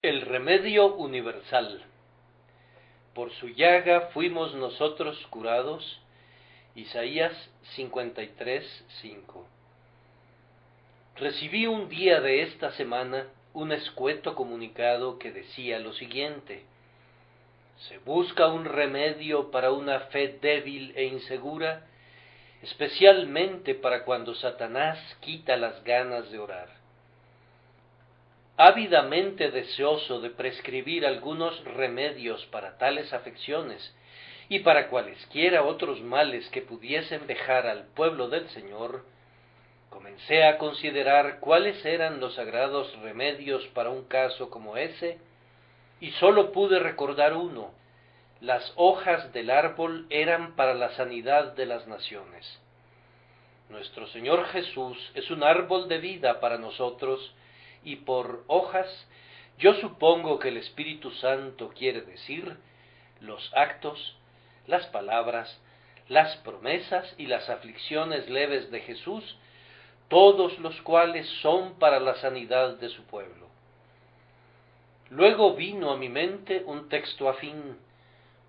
El remedio universal. Por su llaga fuimos nosotros curados. Isaías 53:5. Recibí un día de esta semana un escueto comunicado que decía lo siguiente: se busca un remedio para una fe débil e insegura, especialmente para cuando Satanás quita las ganas de orar. Ávidamente deseoso de prescribir algunos remedios para tales afecciones y para cualesquiera otros males que pudiesen vejar al pueblo del Señor, comencé a considerar cuáles eran los sagrados remedios para un caso como ese, y sólo pude recordar uno: las hojas del árbol eran para la sanidad de las naciones. Nuestro Señor Jesús es un árbol de vida para nosotros, y por hojas yo supongo que el Espíritu Santo quiere decir los actos, las palabras, las promesas y las aflicciones leves de Jesús, todos los cuales son para la sanidad de su pueblo. Luego vino a mi mente un texto afín: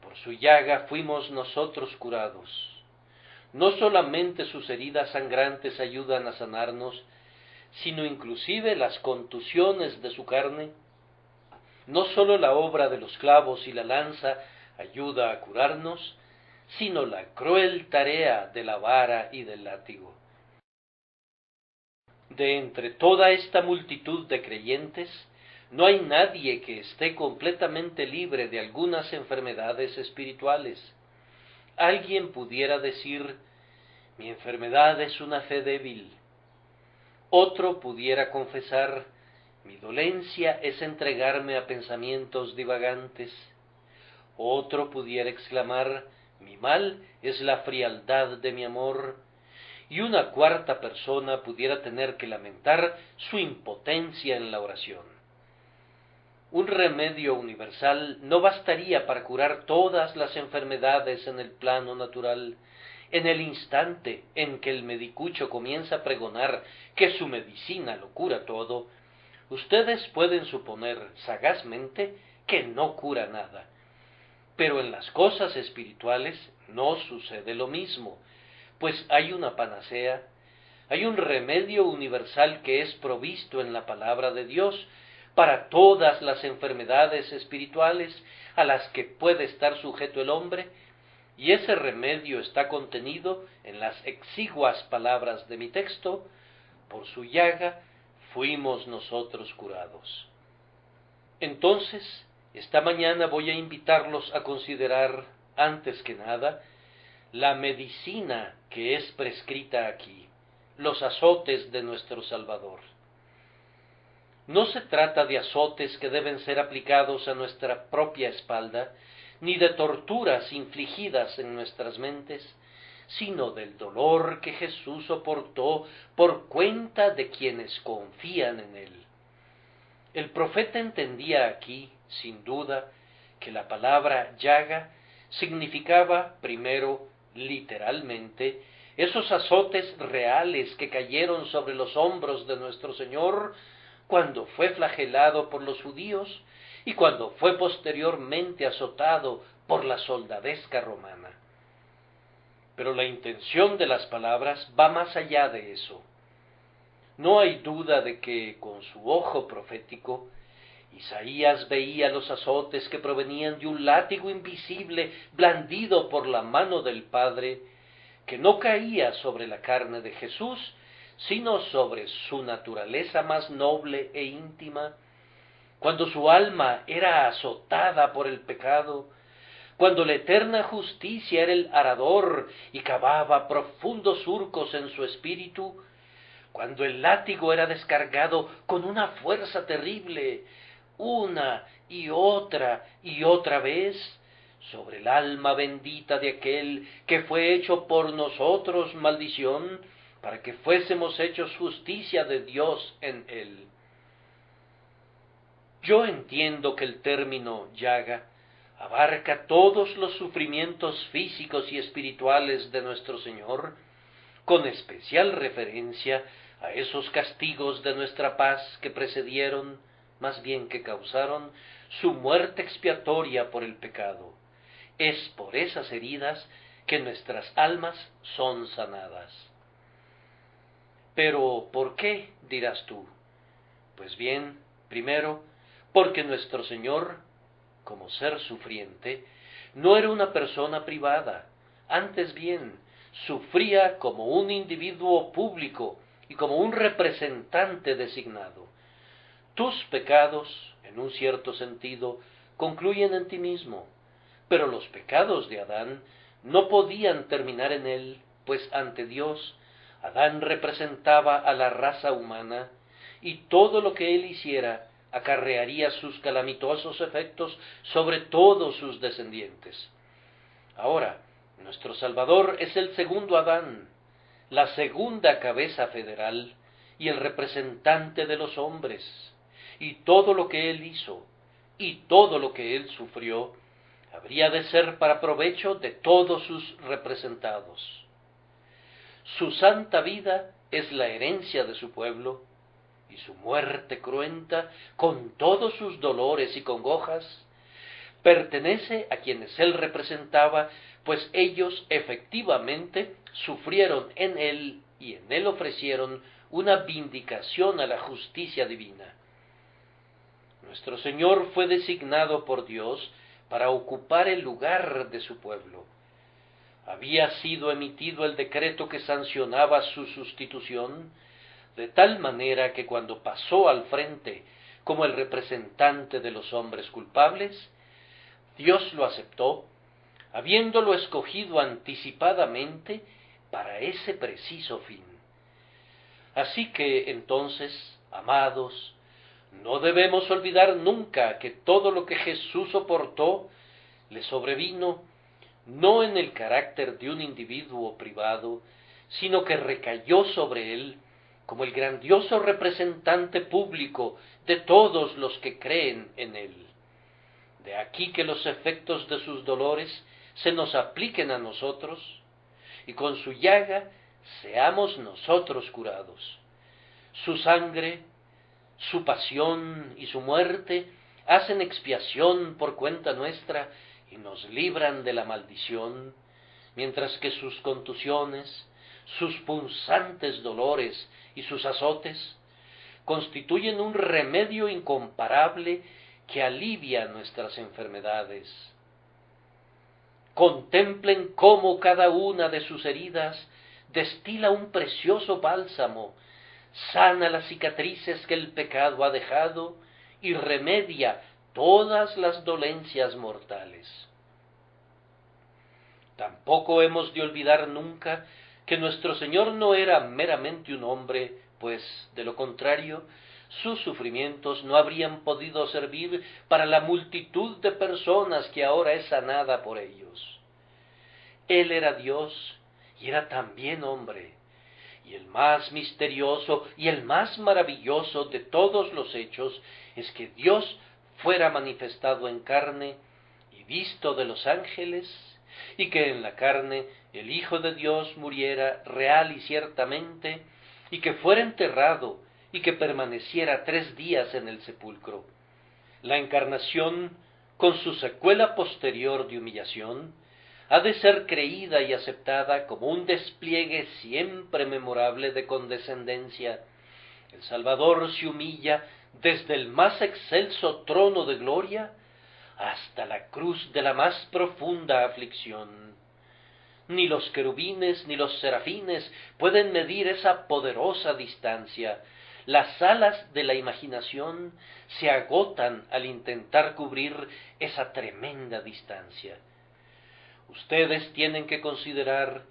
por su llaga fuimos nosotros curados. No solamente sus heridas sangrantes ayudan a sanarnos, sino inclusive las contusiones de su carne. No sólo la obra de los clavos y la lanza ayuda a curarnos, sino la cruel tarea de la vara y del látigo. De entre toda esta multitud de creyentes, no hay nadie que esté completamente libre de algunas enfermedades espirituales. Alguien pudiera decir: mi enfermedad es una fe débil. Otro pudiera confesar: mi dolencia es entregarme a pensamientos divagantes. Otro pudiera exclamar: mi mal es la frialdad de mi amor. Y una cuarta persona pudiera tener que lamentar su impotencia en la oración. Un remedio universal no bastaría para curar todas las enfermedades en el plano natural. En el instante en que el medicucho comienza a pregonar que su medicina lo cura todo, ustedes pueden suponer sagazmente que no cura nada. Pero en las cosas espirituales no sucede lo mismo, pues hay una panacea, hay un remedio universal que es provisto en la palabra de Dios para todas las enfermedades espirituales a las que puede estar sujeto el hombre, y ese remedio está contenido en las exiguas palabras de mi texto: por su llaga fuimos nosotros curados. Entonces, esta mañana voy a invitarlos a considerar, antes que nada, la medicina que es prescrita aquí, los azotes de nuestro Salvador. No se trata de azotes que deben ser aplicados a nuestra propia espalda, ni de torturas infligidas en nuestras mentes, sino del dolor que Jesús soportó por cuenta de quienes confían en Él. El profeta entendía aquí, sin duda, que la palabra llaga significaba, primero, literalmente, esos azotes reales que cayeron sobre los hombros de nuestro Señor cuando fue flagelado por los judíos y cuando fue posteriormente azotado por la soldadesca romana. Pero la intención de las palabras va más allá de eso. No hay duda de que, con su ojo profético, Isaías veía los azotes que provenían de un látigo invisible blandido por la mano del Padre, que no caía sobre la carne de Jesús, sino sobre su naturaleza más noble e íntima, cuando su alma era azotada por el pecado, cuando la eterna justicia era el arador y cavaba profundos surcos en su espíritu, cuando el látigo era descargado con una fuerza terrible, una y otra vez, sobre el alma bendita de aquel que fue hecho por nosotros maldición, para que fuésemos hechos justicia de Dios en él. Yo entiendo que el término llaga abarca todos los sufrimientos físicos y espirituales de nuestro Señor, con especial referencia a esos castigos de nuestra paz que precedieron, más bien que causaron su muerte expiatoria por el pecado. Es por esas heridas que nuestras almas son sanadas. Pero, ¿por qué?, dirás tú. Pues bien, primero, porque nuestro Señor, como ser sufriente, no era una persona privada, antes bien, sufría como un individuo público y como un representante designado. Tus pecados, en un cierto sentido, concluyen en ti mismo, pero los pecados de Adán no podían terminar en él, pues ante Dios, Adán representaba a la raza humana, y todo lo que él hiciera acarrearía sus calamitosos efectos sobre todos sus descendientes. Ahora, nuestro Salvador es el segundo Adán, la segunda cabeza federal y el representante de los hombres, y todo lo que él hizo y todo lo que él sufrió habría de ser para provecho de todos sus representados. Su santa vida es la herencia de su pueblo, y su muerte cruenta, con todos sus dolores y congojas, pertenece a quienes él representaba, pues ellos efectivamente sufrieron en él y en él ofrecieron una vindicación a la justicia divina. Nuestro Señor fue designado por Dios para ocupar el lugar de su pueblo. Había sido emitido el decreto que sancionaba su sustitución, de tal manera que cuando pasó al frente como el representante de los hombres culpables, Dios lo aceptó, habiéndolo escogido anticipadamente para ese preciso fin. Así que, entonces, amados, no debemos olvidar nunca que todo lo que Jesús soportó le sobrevino no en el carácter de un individuo privado, sino que recayó sobre él como el grandioso representante público de todos los que creen en él. De aquí que los efectos de sus dolores se nos apliquen a nosotros, y con su llaga seamos nosotros curados. Su sangre, su pasión y su muerte hacen expiación por cuenta nuestra y nos libran de la maldición, mientras que sus contusiones, sus punzantes dolores y sus azotes constituyen un remedio incomparable que alivia nuestras enfermedades. Contemplen cómo cada una de sus heridas destila un precioso bálsamo, sana las cicatrices que el pecado ha dejado y remedia todas las dolencias mortales. Tampoco hemos de olvidar nunca que nuestro Señor no era meramente un hombre, pues, de lo contrario, sus sufrimientos no habrían podido servir para la multitud de personas que ahora es sanada por ellos. Él era Dios y era también hombre, y el más misterioso y el más maravilloso de todos los hechos es que Dios fuera manifestado en carne y visto de los ángeles, y que en la carne el Hijo de Dios muriera real y ciertamente, y que fuera enterrado, y que permaneciera 3 días en el sepulcro. La encarnación, con su secuela posterior de humillación, ha de ser creída y aceptada como un despliegue siempre memorable de condescendencia. El Salvador se humilla desde el más excelso trono de gloria hasta la cruz de la más profunda aflicción. Ni los querubines ni los serafines pueden medir esa poderosa distancia. Las alas de la imaginación se agotan al intentar cubrir esa tremenda distancia. Ustedes tienen que considerar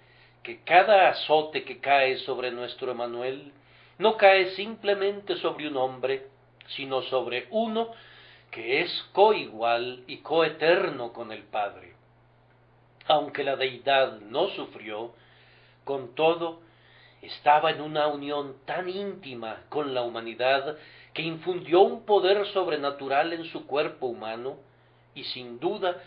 que cada azote que cae sobre nuestro Emanuel no cae simplemente sobre un hombre, sino sobre uno que es coigual y coeterno con el Padre. Aunque la deidad no sufrió, con todo, estaba en una unión tan íntima con la humanidad que infundió un poder sobrenatural en su cuerpo humano y sin duda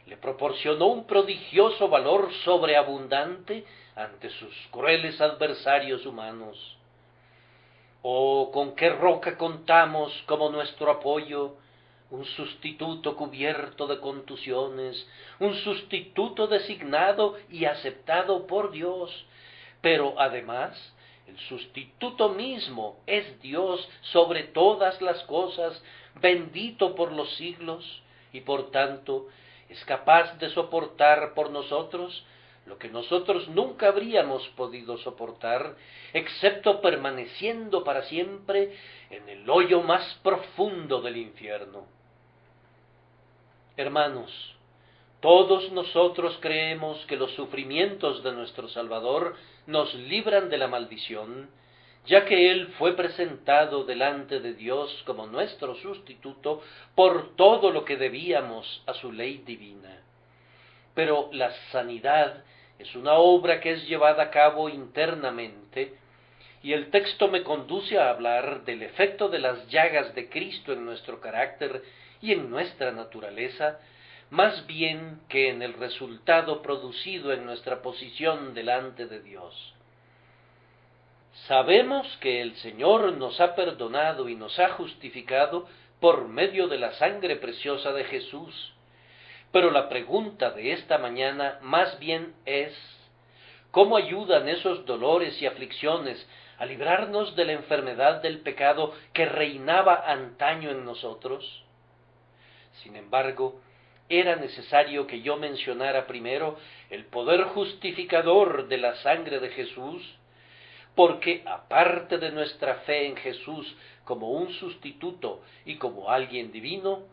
le proporcionó un prodigioso valor sobreabundante ante sus crueles adversarios humanos. Oh, con qué roca contamos como nuestro apoyo, un sustituto cubierto de contusiones, un sustituto designado y aceptado por Dios, pero además el sustituto mismo es Dios sobre todas las cosas, bendito por los siglos, y por tanto es capaz de soportar por nosotros lo que nosotros nunca habríamos podido soportar, excepto permaneciendo para siempre en el hoyo más profundo del infierno. Hermanos, todos nosotros creemos que los sufrimientos de nuestro Salvador nos libran de la maldición, ya que Él fue presentado delante de Dios como nuestro sustituto por todo lo que debíamos a su ley divina. Pero la sanidad es una obra que es llevada a cabo internamente, y el texto me conduce a hablar del efecto de las llagas de Cristo en nuestro carácter y en nuestra naturaleza, más bien que en el resultado producido en nuestra posición delante de Dios. Sabemos que el Señor nos ha perdonado y nos ha justificado por medio de la sangre preciosa de Jesús, pero la pregunta de esta mañana más bien es, ¿cómo ayudan esos dolores y aflicciones a librarnos de la enfermedad del pecado que reinaba antaño en nosotros? Sin embargo, era necesario que yo mencionara primero el poder justificador de la sangre de Jesús, porque aparte de nuestra fe en Jesús como un sustituto y como alguien divino,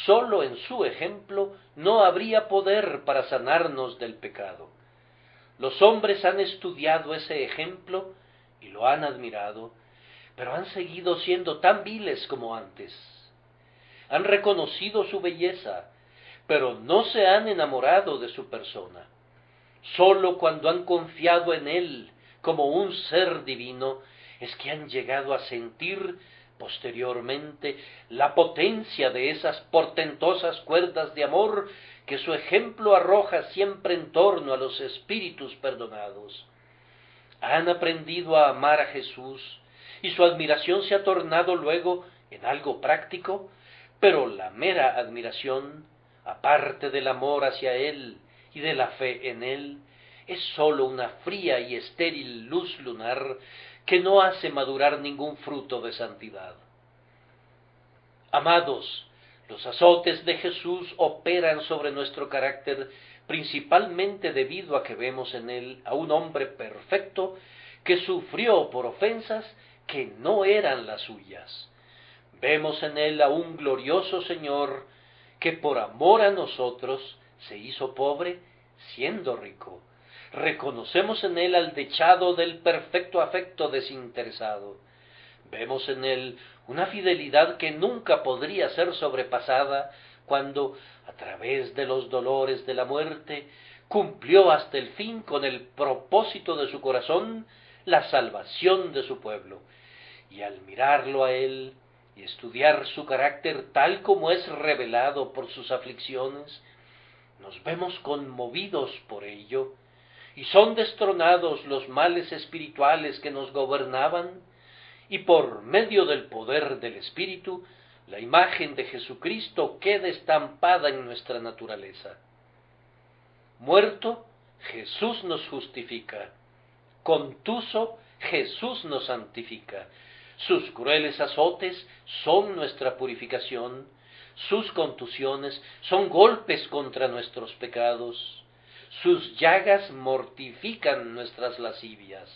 sólo en su ejemplo no habría poder para sanarnos del pecado. Los hombres han estudiado ese ejemplo y lo han admirado, pero han seguido siendo tan viles como antes. Han reconocido su belleza, pero no se han enamorado de su persona. Sólo cuando han confiado en Él como un ser divino es que han llegado a sentir posteriormente la potencia de esas portentosas cuerdas de amor que su ejemplo arroja siempre en torno a los espíritus perdonados. Han aprendido a amar a Jesús y su admiración se ha tornado luego en algo práctico, pero la mera admiración, aparte del amor hacia Él y de la fe en Él, es sólo una fría y estéril luz lunar que no hace madurar ningún fruto de santidad. Amados, los azotes de Jesús operan sobre nuestro carácter principalmente debido a que vemos en Él a un hombre perfecto que sufrió por ofensas que no eran las suyas. Vemos en Él a un glorioso Señor que por amor a nosotros se hizo pobre siendo rico. Reconocemos en Él al dechado del perfecto afecto desinteresado. Vemos en Él una fidelidad que nunca podría ser sobrepasada cuando, a través de los dolores de la muerte, cumplió hasta el fin con el propósito de su corazón la salvación de su pueblo. Y al mirarlo a Él y estudiar su carácter tal como es revelado por sus aflicciones, nos vemos conmovidos por ello, y son destronados los males espirituales que nos gobernaban, y por medio del poder del Espíritu, la imagen de Jesucristo queda estampada en nuestra naturaleza. Muerto, Jesús nos justifica. Contuso, Jesús nos santifica. Sus crueles azotes son nuestra purificación. Sus contusiones son golpes contra nuestros pecados. Sus llagas mortifican nuestras lascivias.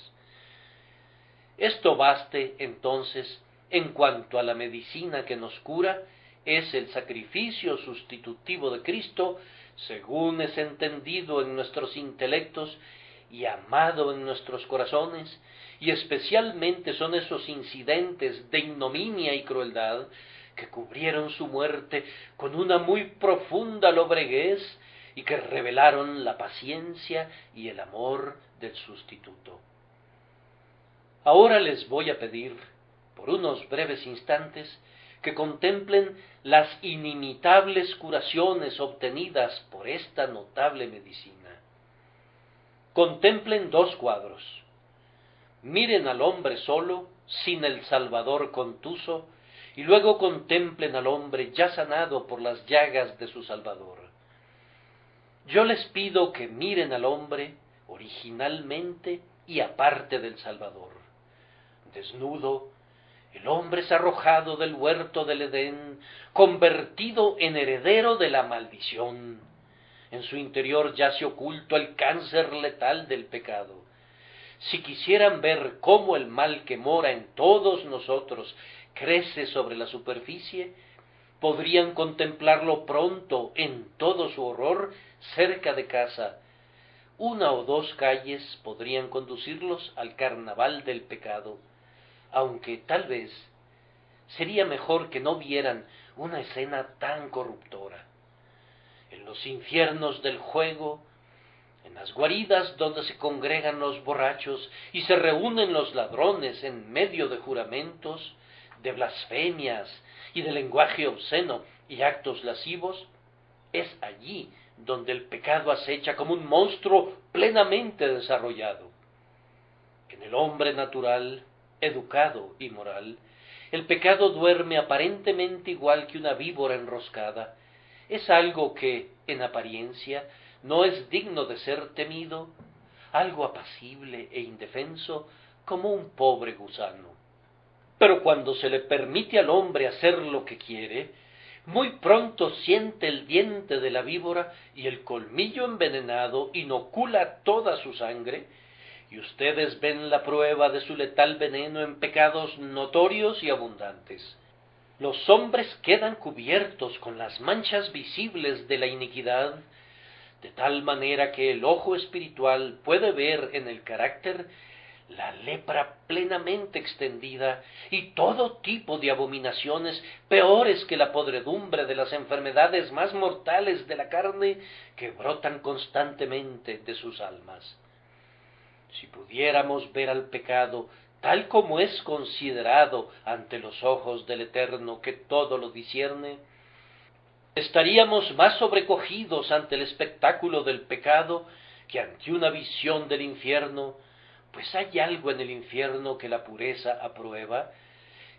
Esto baste, entonces, en cuanto a la medicina que nos cura, es el sacrificio sustitutivo de Cristo, según es entendido en nuestros intelectos y amado en nuestros corazones, y especialmente son esos incidentes de ignominia y crueldad que cubrieron su muerte con una muy profunda lobreguez y que revelaron la paciencia y el amor del sustituto. Ahora les voy a pedir, por unos breves instantes, que contemplen las inimitables curaciones obtenidas por esta notable medicina. Contemplen dos cuadros. Miren al hombre solo sin el Salvador contuso, y luego contemplen al hombre ya sanado por las llagas de su Salvador. Yo les pido que miren al hombre originalmente y aparte del Salvador. Desnudo, el hombre es arrojado del huerto del Edén, convertido en heredero de la maldición. En su interior yace oculto el cáncer letal del pecado. Si quisieran ver cómo el mal que mora en todos nosotros crece sobre la superficie, podrían contemplarlo pronto en todo su horror cerca de casa. Una o dos calles podrían conducirlos al carnaval del pecado, aunque tal vez sería mejor que no vieran una escena tan corruptora. En los infiernos del juego, en las guaridas donde se congregan los borrachos y se reúnen los ladrones en medio de juramentos, de blasfemias y de lenguaje obsceno y actos lascivos, es allí donde el pecado acecha como un monstruo plenamente desarrollado. En el hombre natural, educado y moral, el pecado duerme aparentemente igual que una víbora enroscada. Es algo que, en apariencia, no es digno de ser temido, algo apacible e indefenso como un pobre gusano. Pero cuando se le permite al hombre hacer lo que quiere, muy pronto siente el diente de la víbora y el colmillo envenenado inocula toda su sangre, y ustedes ven la prueba de su letal veneno en pecados notorios y abundantes. Los hombres quedan cubiertos con las manchas visibles de la iniquidad, de tal manera que el ojo espiritual puede ver en el carácter la lepra plenamente extendida y todo tipo de abominaciones peores que la podredumbre de las enfermedades más mortales de la carne que brotan constantemente de sus almas. Si pudiéramos ver al pecado tal como es considerado ante los ojos del Eterno que todo lo discierne, estaríamos más sobrecogidos ante el espectáculo del pecado que ante una visión del infierno, pues hay algo en el infierno que la pureza aprueba,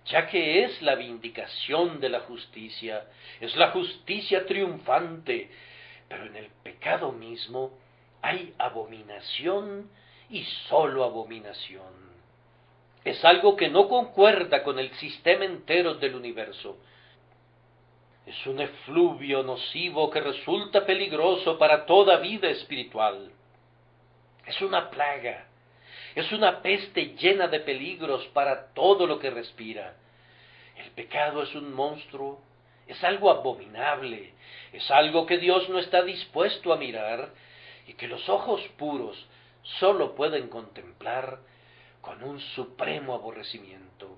ya que es la vindicación de la justicia, es la justicia triunfante, pero en el pecado mismo hay abominación y sólo abominación. Es algo que no concuerda con el sistema entero del universo. Es un efluvio nocivo que resulta peligroso para toda vida espiritual. Es una plaga, es una peste llena de peligros para todo lo que respira. El pecado es un monstruo, es algo abominable, es algo que Dios no está dispuesto a mirar y que los ojos puros sólo pueden contemplar con un supremo aborrecimiento.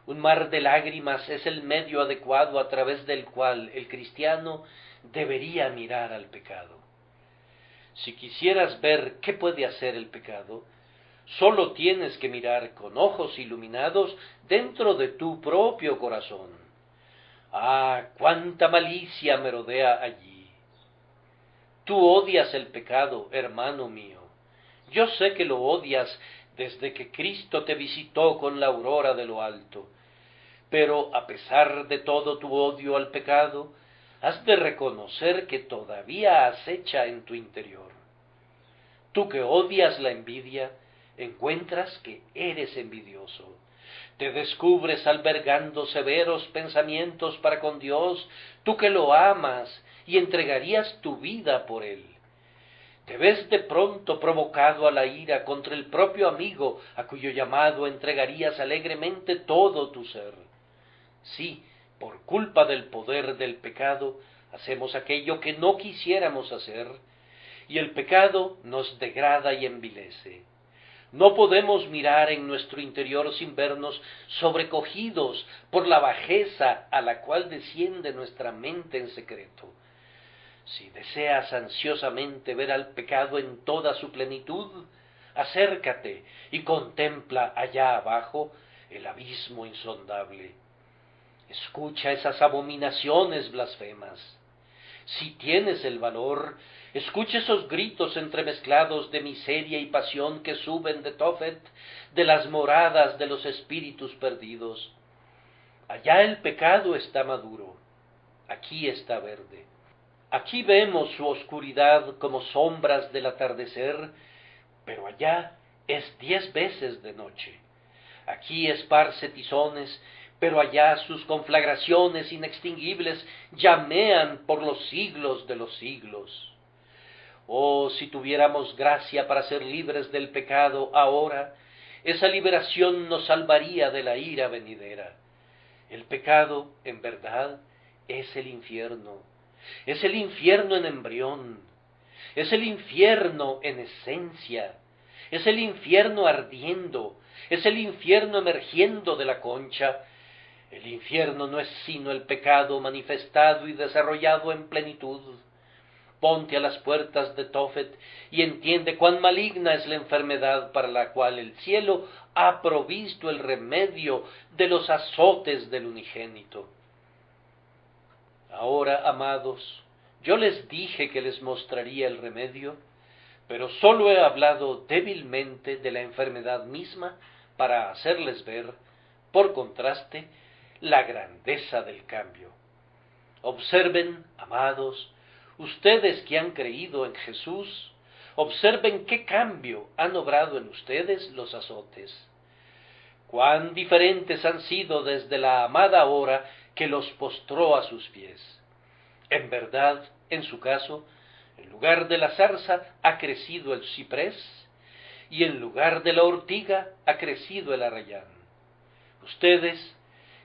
Un mar de lágrimas es el medio adecuado a través del cual el cristiano debería mirar al pecado. Si quisieras ver qué puede hacer el pecado, sólo tienes que mirar con ojos iluminados dentro de tu propio corazón. ¡Ah, cuánta malicia merodea allí! Tú odias el pecado, hermano mío. Yo sé que lo odias desde que Cristo te visitó con la aurora de lo alto. Pero a pesar de todo tu odio al pecado, has de reconocer que todavía acecha en tu interior. Tú que odias la envidia, encuentras que eres envidioso. Te descubres albergando severos pensamientos para con Dios, tú que lo amas y entregarías tu vida por Él. Te ves de pronto provocado a la ira contra el propio amigo a cuyo llamado entregarías alegremente todo tu ser. Sí, por culpa del poder del pecado, hacemos aquello que no quisiéramos hacer, y el pecado nos degrada y envilece. No podemos mirar en nuestro interior sin vernos sobrecogidos por la bajeza a la cual desciende nuestra mente en secreto. Si deseas ansiosamente ver al pecado en toda su plenitud, acércate y contempla allá abajo el abismo insondable. Escucha esas abominaciones blasfemas. Si tienes el valor, Escuche esos gritos entremezclados de miseria y pasión que suben de Tophet, de las moradas de los espíritus perdidos. Allá el pecado está maduro, aquí está verde. Aquí vemos su oscuridad como sombras del atardecer, pero allá es 10 veces de noche. Aquí esparce tizones, pero allá sus conflagraciones inextinguibles llamean por los siglos de los siglos. Oh, si tuviéramos gracia para ser libres del pecado ahora, esa liberación nos salvaría de la ira venidera. El pecado, en verdad, es el infierno en embrión, es el infierno en esencia, es el infierno ardiendo, es el infierno emergiendo de la concha. El infierno no es sino el pecado manifestado y desarrollado en plenitud. Ponte a las puertas de Tophet y entiende cuán maligna es la enfermedad para la cual el cielo ha provisto el remedio de los azotes del unigénito. Ahora, amados, yo les dije que les mostraría el remedio, pero sólo he hablado débilmente de la enfermedad misma para hacerles ver, por contraste, la grandeza del cambio. Observen, amados, ustedes que han creído en Jesús, observen qué cambio han obrado en ustedes los azotes. Cuán diferentes han sido desde la amada hora que los postró a sus pies. En verdad, en su caso, en lugar de la zarza ha crecido el ciprés, y en lugar de la ortiga ha crecido el arrayán. Ustedes,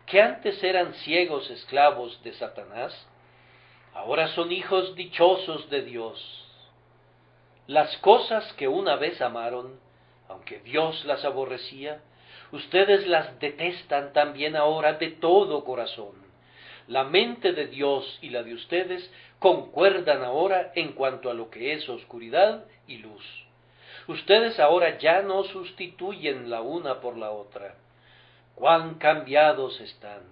que antes eran ciegos esclavos de Satanás, ahora son hijos dichosos de Dios. Las cosas que una vez amaron, aunque Dios las aborrecía, ustedes las detestan también ahora de todo corazón. La mente de Dios y la de ustedes concuerdan ahora en cuanto a lo que es oscuridad y luz. Ustedes ahora ya no sustituyen la una por la otra. ¡Cuán cambiados están!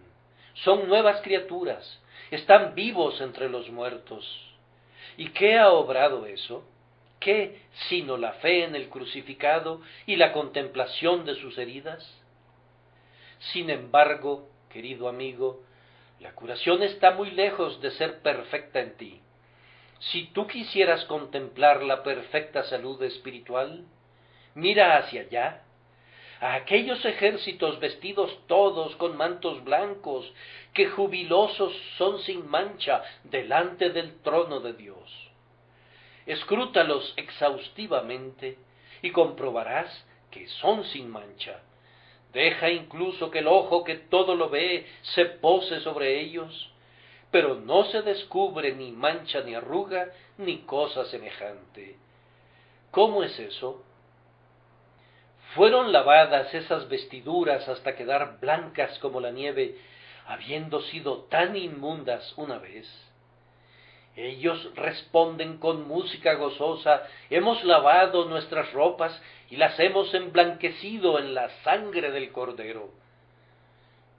Son nuevas criaturas, están vivos entre los muertos. ¿Y qué ha obrado eso? ¿Qué sino la fe en el crucificado y la contemplación de sus heridas? Sin embargo, querido amigo, la curación está muy lejos de ser perfecta en ti. Si tú quisieras contemplar la perfecta salud espiritual, mira hacia allá, a aquellos ejércitos vestidos todos con mantos blancos, que jubilosos son sin mancha delante del trono de Dios. Escrútalos exhaustivamente y comprobarás que son sin mancha. Deja incluso que el ojo que todo lo ve se pose sobre ellos, pero no se descubre ni mancha ni arruga ni cosa semejante. ¿Cómo es eso? Fueron lavadas esas vestiduras hasta quedar blancas como la nieve, habiendo sido tan inmundas una vez. Ellos responden con música gozosa: hemos lavado nuestras ropas y las hemos emblanquecido en la sangre del Cordero.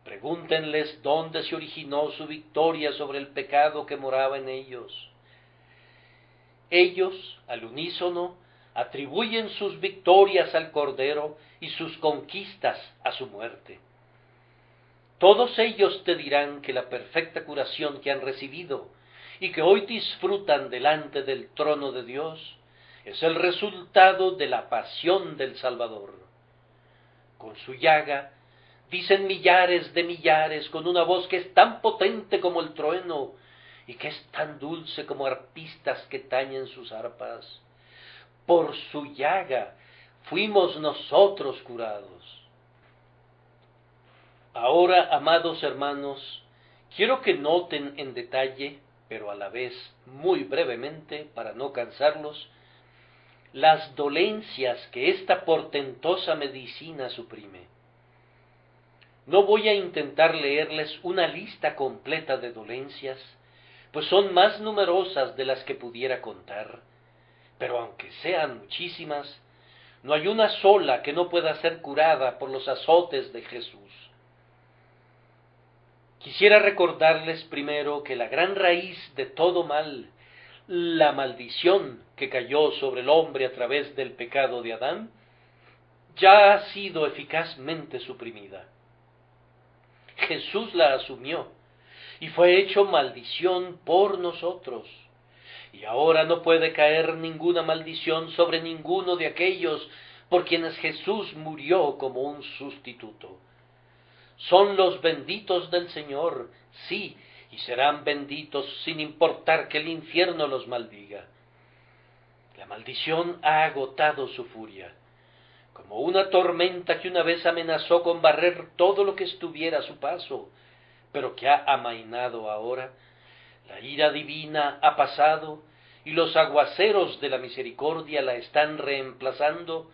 Pregúntenles dónde se originó su victoria sobre el pecado que moraba en ellos. Ellos, al unísono, atribuyen sus victorias al Cordero y sus conquistas a su muerte. Todos ellos te dirán que la perfecta curación que han recibido y que hoy disfrutan delante del trono de Dios es el resultado de la pasión del Salvador. Con su llaga dicen millares de millares con una voz que es tan potente como el trueno y que es tan dulce como arpistas que tañen sus arpas: por su llaga fuimos nosotros curados. Ahora, amados hermanos, quiero que noten en detalle, pero a la vez muy brevemente, para no cansarlos, las dolencias que esta portentosa medicina suprime. No voy a intentar leerles una lista completa de dolencias, pues son más numerosas de las que pudiera contar, pero aunque sean muchísimas, no hay una sola que no pueda ser curada por los azotes de Jesús. Quisiera recordarles primero que la gran raíz de todo mal, la maldición que cayó sobre el hombre a través del pecado de Adán ya ha sido eficazmente suprimida. Jesús la asumió y fue hecho maldición por nosotros. Y ahora no puede caer ninguna maldición sobre ninguno de aquellos por quienes Jesús murió como un sustituto. Son los benditos del Señor, sí, y serán benditos sin importar que el infierno los maldiga. La maldición ha agotado su furia, como una tormenta que una vez amenazó con barrer todo lo que estuviera a su paso, pero que ha amainado ahora. La ira divina ha pasado y los aguaceros de la misericordia la están reemplazando,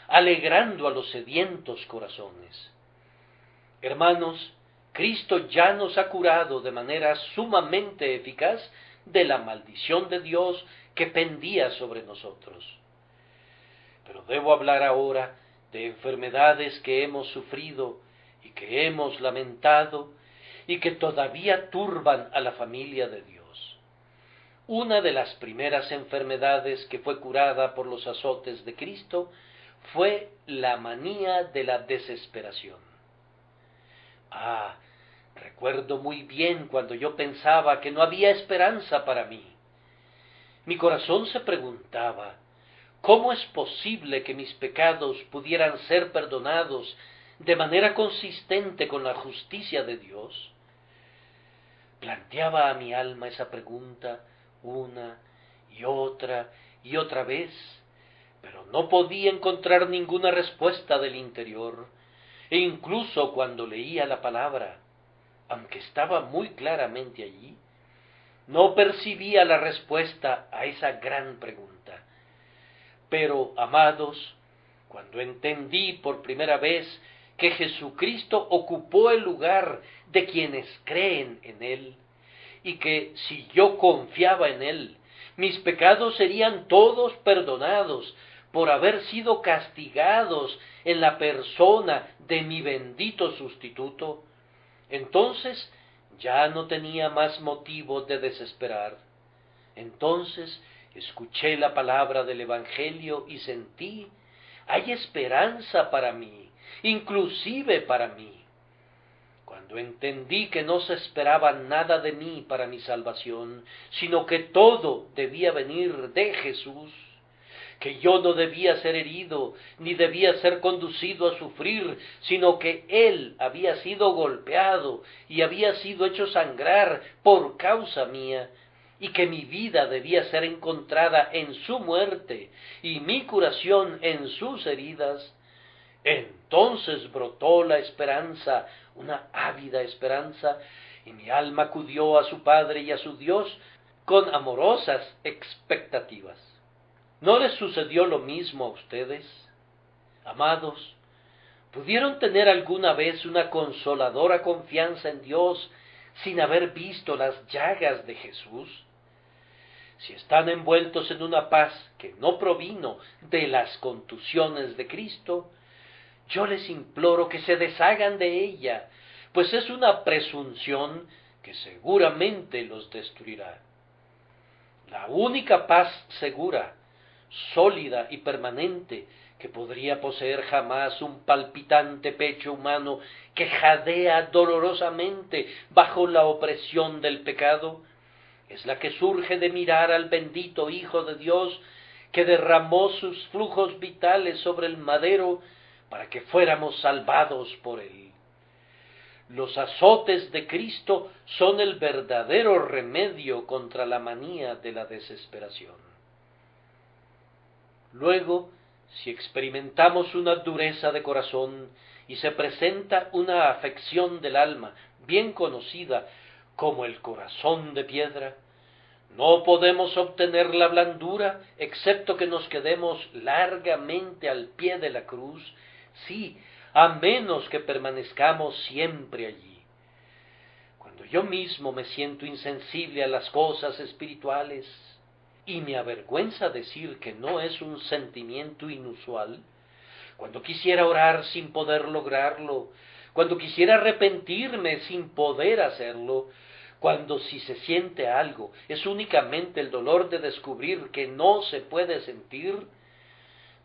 alegrando a los sedientos corazones. Hermanos, Cristo ya nos ha curado de manera sumamente eficaz de la maldición de Dios que pendía sobre nosotros. Pero debo hablar ahora de enfermedades que hemos sufrido y que hemos lamentado y que todavía turban a la familia de Dios. Una de las primeras enfermedades que fue curada por los azotes de Cristo fue la manía de la desesperación. Recuerdo muy bien cuando yo pensaba que no había esperanza para mí. Mi corazón se preguntaba, ¿cómo es posible que mis pecados pudieran ser perdonados de manera consistente con la justicia de Dios? Planteaba a mi alma esa pregunta una y otra vez, pero no podía encontrar ninguna respuesta del interior, e incluso cuando leía la palabra, aunque estaba muy claramente allí, no percibía la respuesta a esa gran pregunta. Pero, amados, cuando entendí por primera vez que Jesucristo ocupó el lugar de quienes creen en Él, y que si yo confiaba en Él, mis pecados serían todos perdonados por haber sido castigados en la persona de mi bendito sustituto, entonces ya no tenía más motivo de desesperar. Entonces escuché la palabra del Evangelio y sentí, hay esperanza para mí, inclusive para mí. Cuando entendí que no se esperaba nada de mí para mi salvación, sino que todo debía venir de Jesús, que yo no debía ser herido, ni debía ser conducido a sufrir, sino que Él había sido golpeado y había sido hecho sangrar por causa mía, y que mi vida debía ser encontrada en su muerte y mi curación en sus heridas, entonces brotó la esperanza, una ávida esperanza, y mi alma acudió a su Padre y a su Dios con amorosas expectativas. ¿No les sucedió lo mismo a ustedes? Amados, ¿pudieron tener alguna vez una consoladora confianza en Dios sin haber visto las llagas de Jesús? Si están envueltos en una paz que no provino de las contusiones de Cristo, yo les imploro que se deshagan de ella, pues es una presunción que seguramente los destruirá. La única paz segura, sólida y permanente que podría poseer jamás un palpitante pecho humano que jadea dolorosamente bajo la opresión del pecado, es la que surge de mirar al bendito Hijo de Dios que derramó sus flujos vitales sobre el madero para que fuéramos salvados por Él. Los azotes de Cristo son el verdadero remedio contra la manía de la desesperación. Luego, si experimentamos una dureza de corazón y se presenta una afección del alma bien conocida como el corazón de piedra, no podemos obtener la blandura excepto que nos quedemos largamente al pie de la cruz, sí, a menos que permanezcamos siempre allí. Cuando yo mismo me siento insensible a las cosas espirituales, y me avergüenza decir que no es un sentimiento inusual, cuando quisiera orar sin poder lograrlo, cuando quisiera arrepentirme sin poder hacerlo, cuando si se siente algo es únicamente el dolor de descubrir que no se puede sentir,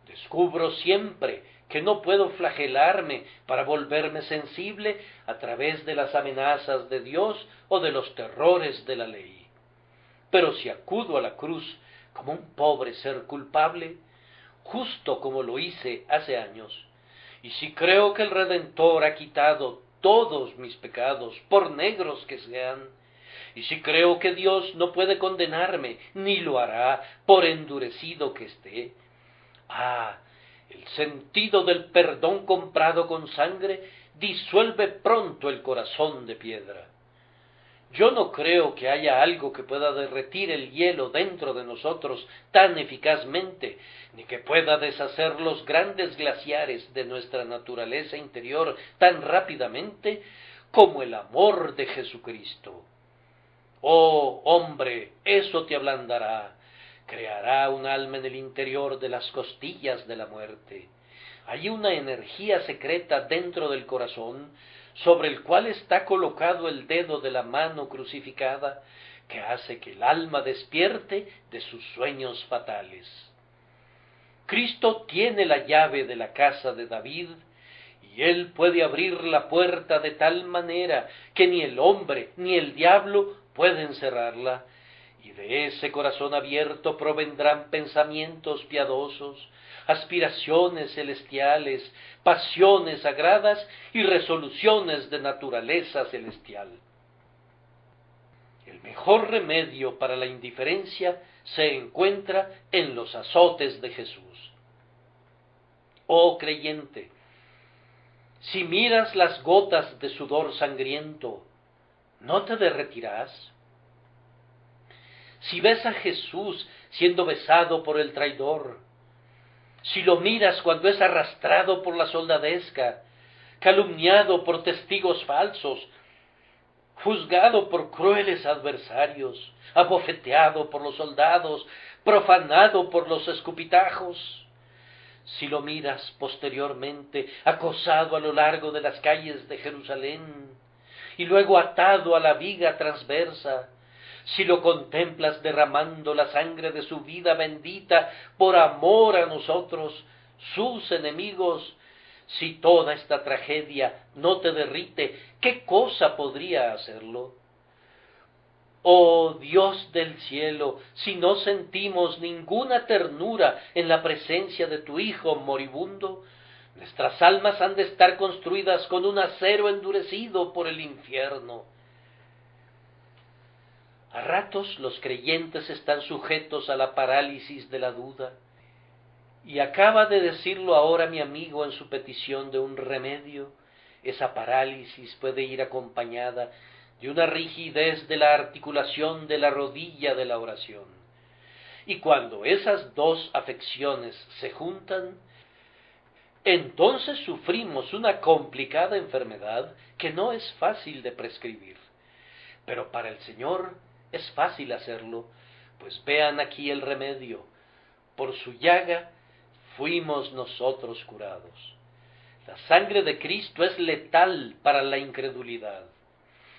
descubro siempre que no puedo flagelarme para volverme sensible a través de las amenazas de Dios o de los terrores de la ley. Pero si acudo a la cruz como un pobre ser culpable, justo como lo hice hace años, y si creo que el Redentor ha quitado todos mis pecados, por negros que sean, y si creo que Dios no puede condenarme, ni lo hará, por endurecido que esté, el sentido del perdón comprado con sangre disuelve pronto el corazón de piedra. Yo no creo que haya algo que pueda derretir el hielo dentro de nosotros tan eficazmente, ni que pueda deshacer los grandes glaciares de nuestra naturaleza interior tan rápidamente como el amor de Jesucristo. Oh, hombre, eso te ablandará, creará un alma en el interior de las costillas de la muerte. Hay una energía secreta dentro del corazón, sobre el cual está colocado el dedo de la mano crucificada, que hace que el alma despierte de sus sueños fatales. Cristo tiene la llave de la casa de David, y él puede abrir la puerta de tal manera que ni el hombre ni el diablo pueden cerrarla, y de ese corazón abierto provendrán pensamientos piadosos, aspiraciones celestiales, pasiones sagradas y resoluciones de naturaleza celestial. El mejor remedio para la indiferencia se encuentra en los azotes de Jesús. Oh creyente, si miras las gotas de sudor sangriento, ¿no te derretirás? Si ves a Jesús siendo besado por el traidor, si lo miras cuando es arrastrado por la soldadesca, calumniado por testigos falsos, juzgado por crueles adversarios, abofeteado por los soldados, profanado por los escupitajos, si lo miras posteriormente acosado a lo largo de las calles de Jerusalén, y luego atado a la viga transversa, si lo contemplas derramando la sangre de su vida bendita por amor a nosotros, sus enemigos, si toda esta tragedia no te derrite, ¿qué cosa podría hacerlo? Oh Dios del cielo, si no sentimos ninguna ternura en la presencia de tu Hijo moribundo, nuestras almas han de estar construidas con un acero endurecido por el infierno. A ratos los creyentes están sujetos a la parálisis de la duda, y acaba de decirlo ahora mi amigo en su petición de un remedio. Esa parálisis puede ir acompañada de una rigidez de la articulación de la rodilla de la oración. Y cuando esas dos afecciones se juntan, entonces sufrimos una complicada enfermedad que no es fácil de prescribir. Pero para el Señor es fácil hacerlo, pues vean aquí el remedio. Por su llaga fuimos nosotros curados. La sangre de Cristo es letal para la incredulidad.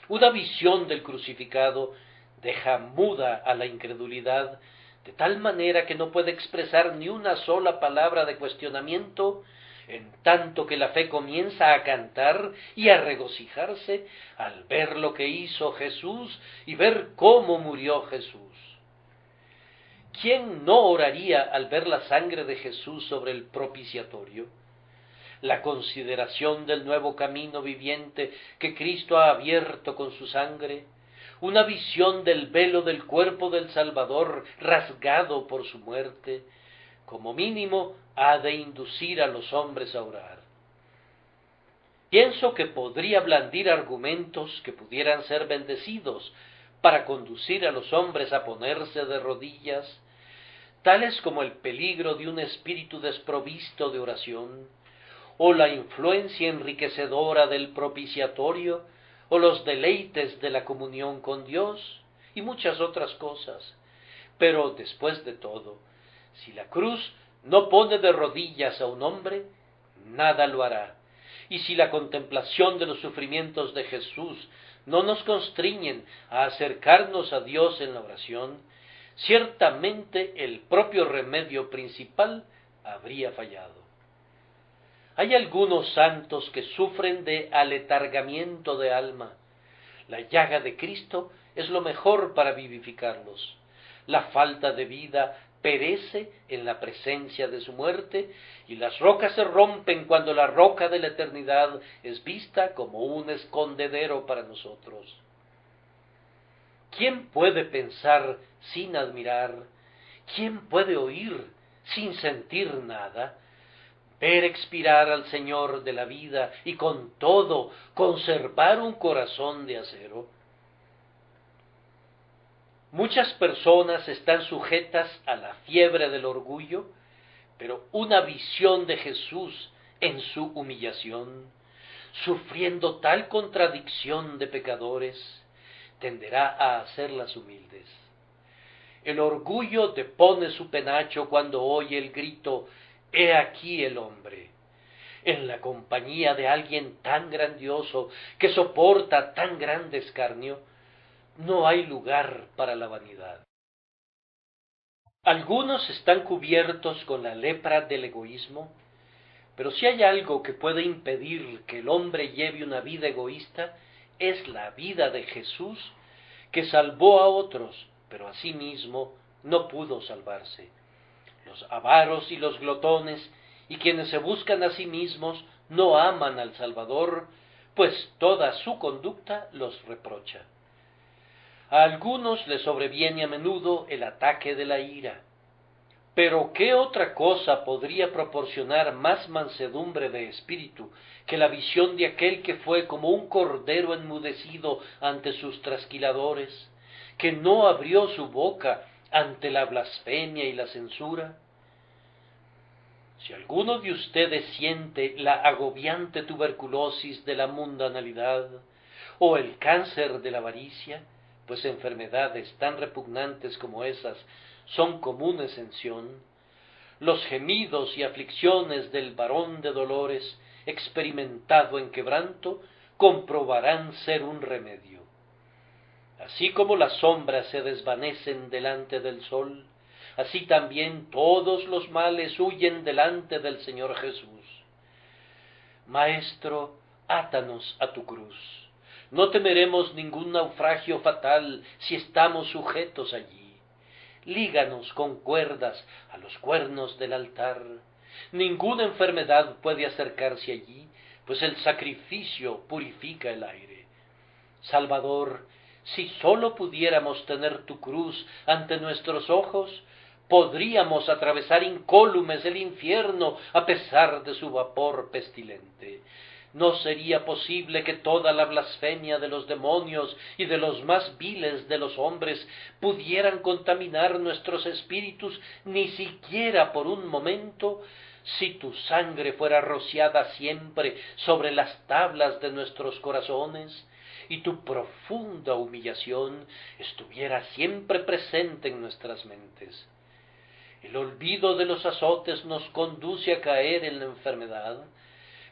Una visión del crucificado deja muda a la incredulidad, de tal manera que no puede expresar ni una sola palabra de cuestionamiento, en tanto que la fe comienza a cantar y a regocijarse al ver lo que hizo Jesús y ver cómo murió Jesús. ¿Quién no oraría al ver la sangre de Jesús sobre el propiciatorio? La consideración del nuevo camino viviente que Cristo ha abierto con su sangre, una visión del velo del cuerpo del Salvador rasgado por su muerte, como mínimo ha de inducir a los hombres a orar. Pienso que podría blandir argumentos que pudieran ser bendecidos para conducir a los hombres a ponerse de rodillas, tales como el peligro de un espíritu desprovisto de oración, o la influencia enriquecedora del propiciatorio, o los deleites de la comunión con Dios, y muchas otras cosas. Pero después de todo, si la cruz no pone de rodillas a un hombre, nada lo hará. Y si la contemplación de los sufrimientos de Jesús no nos constriñen a acercarnos a Dios en la oración, ciertamente el propio remedio principal habría fallado. Hay algunos santos que sufren de aletargamiento de alma. La llaga de Cristo es lo mejor para vivificarlos. La falta de vida perece en la presencia de su muerte, y las rocas se rompen cuando la roca de la eternidad es vista como un escondedero para nosotros. ¿Quién puede pensar sin admirar? ¿Quién puede oír sin sentir nada? Ver expirar al Señor de la vida y con todo conservar un corazón de acero. Muchas personas están sujetas a la fiebre del orgullo, pero una visión de Jesús en su humillación, sufriendo tal contradicción de pecadores, tenderá a hacerlas humildes. El orgullo depone su penacho cuando oye el grito: «He aquí el hombre», en la compañía de alguien tan grandioso que soporta tan grande escarnio. No hay lugar para la vanidad. Algunos están cubiertos con la lepra del egoísmo, pero si hay algo que puede impedir que el hombre lleve una vida egoísta, es la vida de Jesús, que salvó a otros, pero a sí mismo no pudo salvarse. Los avaros y los glotones y quienes se buscan a sí mismos no aman al Salvador, pues toda su conducta los reprocha. A algunos les sobreviene a menudo el ataque de la ira. Pero ¿qué otra cosa podría proporcionar más mansedumbre de espíritu que la visión de aquel que fue como un cordero enmudecido ante sus trasquiladores, que no abrió su boca ante la blasfemia y la censura? Si alguno de ustedes siente la agobiante tuberculosis de la mundanalidad o el cáncer de la avaricia, pues enfermedades tan repugnantes como esas son comunes en Sión, los gemidos y aflicciones del varón de dolores, experimentado en quebranto, comprobarán ser un remedio. Así como las sombras se desvanecen delante del sol, así también todos los males huyen delante del Señor Jesús. Maestro, átanos a tu cruz. No temeremos ningún naufragio fatal si estamos sujetos allí. Líganos con cuerdas a los cuernos del altar. Ninguna enfermedad puede acercarse allí, pues el sacrificio purifica el aire. Salvador, si sólo pudiéramos tener tu cruz ante nuestros ojos, podríamos atravesar incólumes el infierno a pesar de su vapor pestilente. No sería posible que toda la blasfemia de los demonios y de los más viles de los hombres pudieran contaminar nuestros espíritus ni siquiera por un momento, si tu sangre fuera rociada siempre sobre las tablas de nuestros corazones y tu profunda humillación estuviera siempre presente en nuestras mentes. El olvido de los azotes nos conduce a caer en la enfermedad,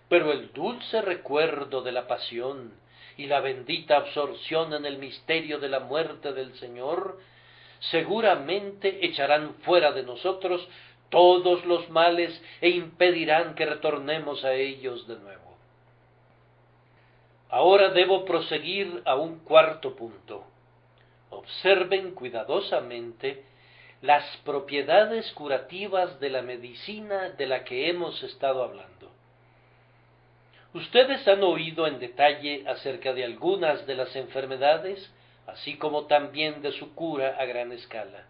pero el dulce recuerdo de la pasión y la bendita absorción en el misterio de la muerte del Señor seguramente echarán fuera de nosotros todos los males e impedirán que retornemos a ellos de nuevo. Ahora debo proseguir a un cuarto punto. Observen cuidadosamente las propiedades curativas de la medicina de la que hemos estado hablando. Ustedes han oído en detalle acerca de algunas de las enfermedades, así como también de su cura a gran escala.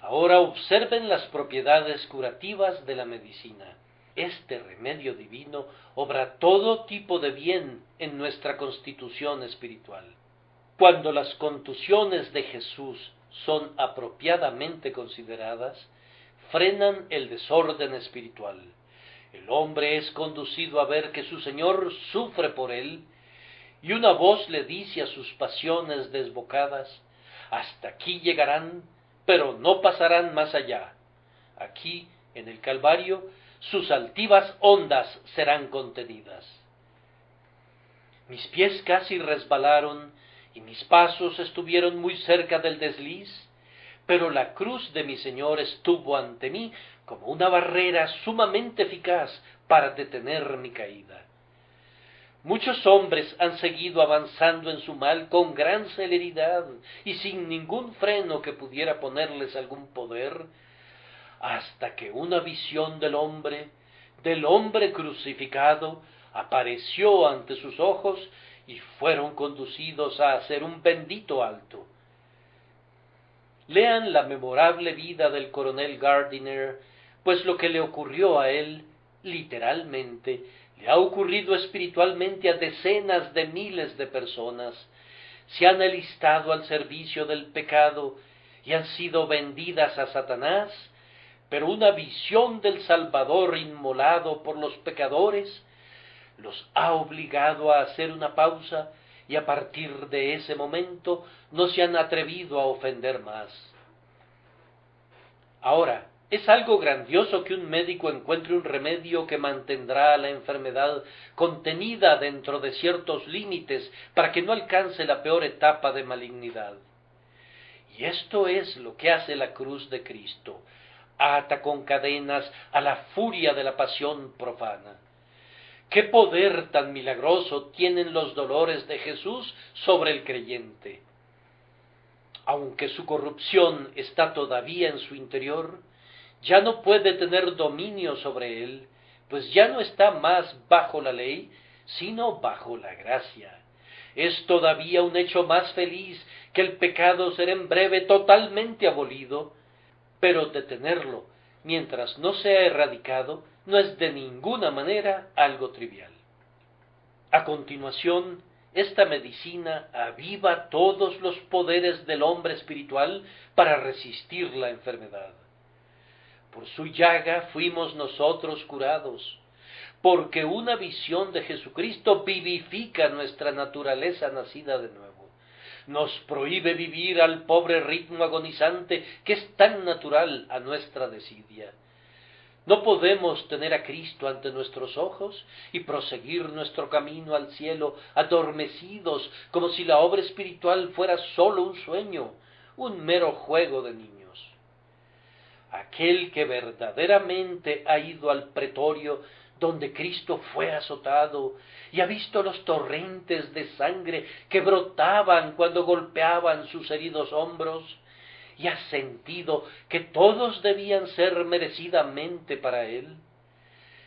Ahora observen las propiedades curativas de la medicina. Este remedio divino obra todo tipo de bien en nuestra constitución espiritual. Cuando las contusiones de Jesús son apropiadamente consideradas, frenan el desorden espiritual. El hombre es conducido a ver que su Señor sufre por él, y una voz le dice a sus pasiones desbocadas: hasta aquí llegarán, pero no pasarán más allá. Aquí, en el Calvario, sus altivas ondas serán contenidas. Mis pies casi resbalaron y mis pasos estuvieron muy cerca del desliz, pero la cruz de mi Señor estuvo ante mí como una barrera sumamente eficaz para detener mi caída. Muchos hombres han seguido avanzando en su mal con gran celeridad y sin ningún freno que pudiera ponerles algún poder, hasta que una visión del hombre crucificado, apareció ante sus ojos y fueron conducidos a hacer un bendito alto. Lean la memorable vida del coronel Gardiner, pues lo que le ocurrió a él, literalmente, le ha ocurrido espiritualmente a decenas de miles de personas. Se han alistado al servicio del pecado y han sido vendidas a Satanás, pero una visión del Salvador inmolado por los pecadores los ha obligado a hacer una pausa y a partir de ese momento no se han atrevido a ofender más. Ahora, es algo grandioso que un médico encuentre un remedio que mantendrá la enfermedad contenida dentro de ciertos límites para que no alcance la peor etapa de malignidad. Y esto es lo que hace la cruz de Cristo: ata con cadenas a la furia de la pasión profana. ¿Qué poder tan milagroso tienen los dolores de Jesús sobre el creyente? Aunque su corrupción está todavía en su interior, ya no puede tener dominio sobre él, pues ya no está más bajo la ley, sino bajo la gracia. Es todavía un hecho más feliz que el pecado ser en breve totalmente abolido, pero detenerlo, mientras no sea erradicado, no es de ninguna manera algo trivial. A continuación, esta medicina aviva todos los poderes del hombre espiritual para resistir la enfermedad. Por su llaga fuimos nosotros curados, porque una visión de Jesucristo vivifica nuestra naturaleza nacida de nuevo. Nos prohíbe vivir al pobre ritmo agonizante que es tan natural a nuestra desidia. No podemos tener a Cristo ante nuestros ojos y proseguir nuestro camino al cielo adormecidos como si la obra espiritual fuera sólo un sueño, un mero juego de niños. Aquel que verdaderamente ha ido al pretorio donde Cristo fue azotado y ha visto los torrentes de sangre que brotaban cuando golpeaban sus heridos hombros, y ha sentido que todos debían ser merecidamente para él,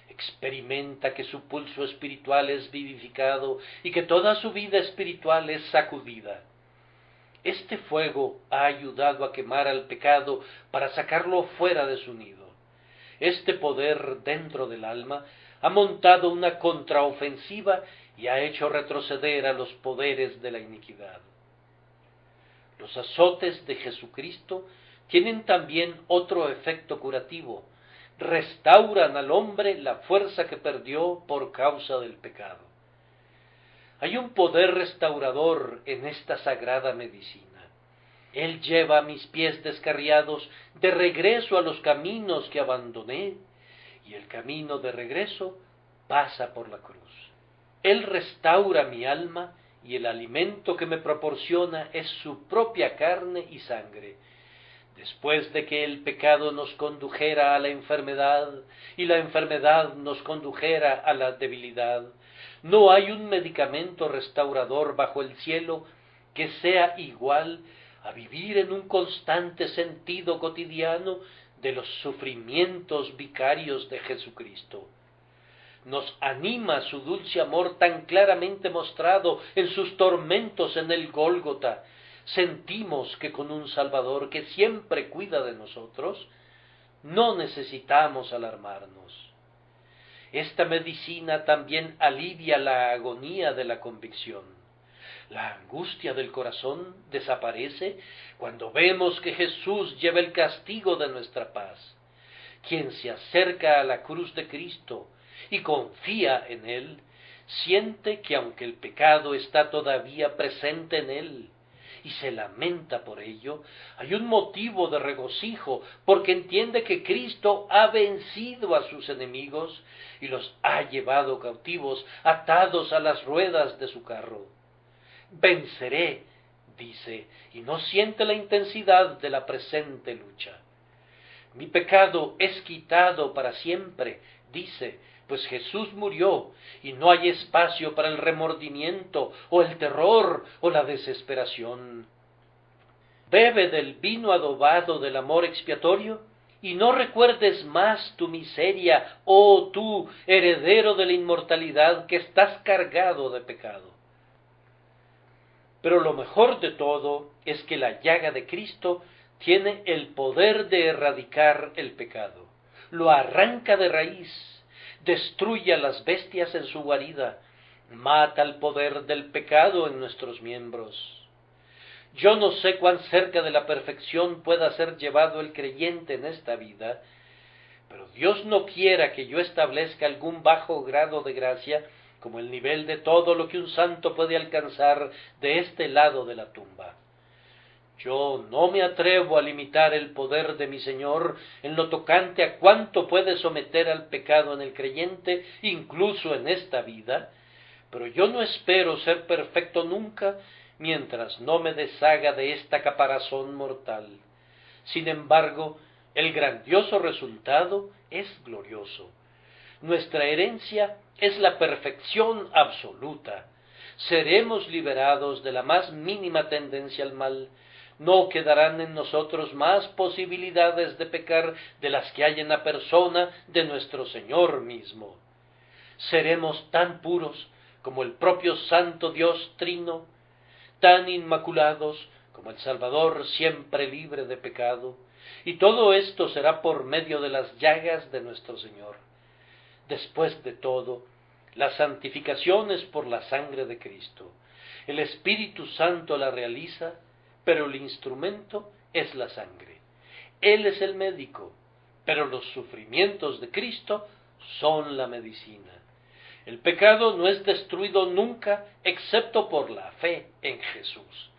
experimenta que su pulso espiritual es vivificado y que toda su vida espiritual es sacudida. Este fuego ha ayudado a quemar al pecado para sacarlo fuera de su nido. Este poder dentro del alma ha montado una contraofensiva y ha hecho retroceder a los poderes de la iniquidad. Los azotes de Jesucristo tienen también otro efecto curativo: restauran al hombre la fuerza que perdió por causa del pecado. Hay un poder restaurador en esta sagrada medicina. Él lleva mis pies descarriados de regreso a los caminos que abandoné, y el camino de regreso pasa por la cruz. Él restaura mi alma, y el alimento que me proporciona es su propia carne y sangre. Después de que el pecado nos condujera a la enfermedad y la enfermedad nos condujera a la debilidad, no hay un medicamento restaurador bajo el cielo que sea igual a vivir en un constante sentido cotidiano de los sufrimientos vicarios de Jesucristo. Nos anima su dulce amor tan claramente mostrado en sus tormentos en el Gólgota. Sentimos que con un Salvador que siempre cuida de nosotros, no necesitamos alarmarnos. Esta medicina también alivia la agonía de la convicción. La angustia del corazón desaparece cuando vemos que Jesús lleva el castigo de nuestra paz. Quien se acerca a la cruz de Cristo y confía en Él, siente que aunque el pecado está todavía presente en él, y se lamenta por ello, hay un motivo de regocijo, porque entiende que Cristo ha vencido a sus enemigos y los ha llevado cautivos, atados a las ruedas de su carro. Venceré, dice, y no siente la intensidad de la presente lucha. Mi pecado es quitado para siempre, dice, pues Jesús murió y no hay espacio para el remordimiento o el terror o la desesperación. Bebe del vino adobado del amor expiatorio y no recuerdes más tu miseria, oh tú, heredero de la inmortalidad, que estás cargado de pecado. Pero lo mejor de todo es que la llaga de Cristo tiene el poder de erradicar el pecado. Lo arranca de raíz, destruye a las bestias en su guarida, mata el poder del pecado en nuestros miembros. Yo no sé cuán cerca de la perfección pueda ser llevado el creyente en esta vida, pero Dios no quiera que yo establezca algún bajo grado de gracia como el nivel de todo lo que un santo puede alcanzar de este lado de la tumba. Yo no me atrevo a limitar el poder de mi Señor en lo tocante a cuánto puede someter al pecado en el creyente, incluso en esta vida, pero yo no espero ser perfecto nunca mientras no me deshaga de esta caparazón mortal. Sin embargo, el grandioso resultado es glorioso. Nuestra herencia es la perfección absoluta. Seremos liberados de la más mínima tendencia al mal. No quedarán en nosotros más posibilidades de pecar de las que hay en la persona de nuestro Señor mismo. Seremos tan puros como el propio Santo Dios Trino, tan inmaculados como el Salvador siempre libre de pecado, y todo esto será por medio de las llagas de nuestro Señor. Después de todo, la santificación es por la sangre de Cristo. El Espíritu Santo la realiza, pero el instrumento es la sangre. Él es el médico, pero los sufrimientos de Cristo son la medicina. El pecado no es destruido nunca excepto por la fe en Jesús.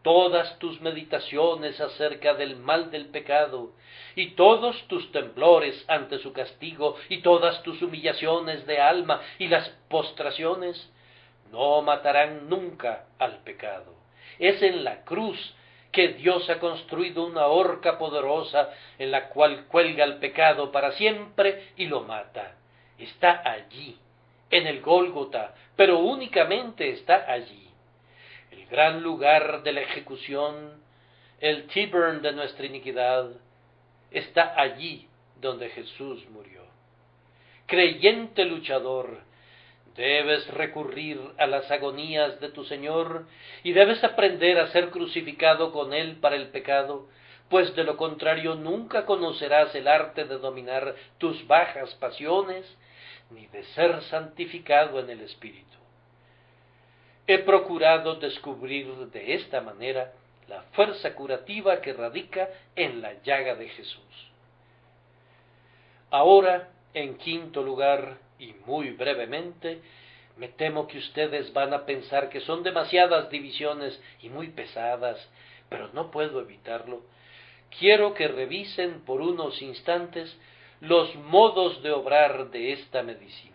Todas tus meditaciones acerca del mal del pecado, y todos tus temblores ante su castigo, y todas tus humillaciones de alma y las postraciones, no matarán nunca al pecado. Es en la cruz que Dios ha construido una horca poderosa en la cual cuelga el pecado para siempre y lo mata. Está allí, en el Gólgota, pero únicamente está allí. El gran lugar de la ejecución, el Tyburn de nuestra iniquidad, está allí donde Jesús murió. Creyente luchador, debes recurrir a las agonías de tu Señor y debes aprender a ser crucificado con Él para el pecado, pues de lo contrario nunca conocerás el arte de dominar tus bajas pasiones, ni de ser santificado en el Espíritu. He procurado descubrir de esta manera la fuerza curativa que radica en la llaga de Jesús. Ahora, en quinto lugar, y muy brevemente, me temo que ustedes van a pensar que son demasiadas divisiones y muy pesadas, pero no puedo evitarlo. Quiero que revisen por unos instantes los modos de obrar de esta medicina.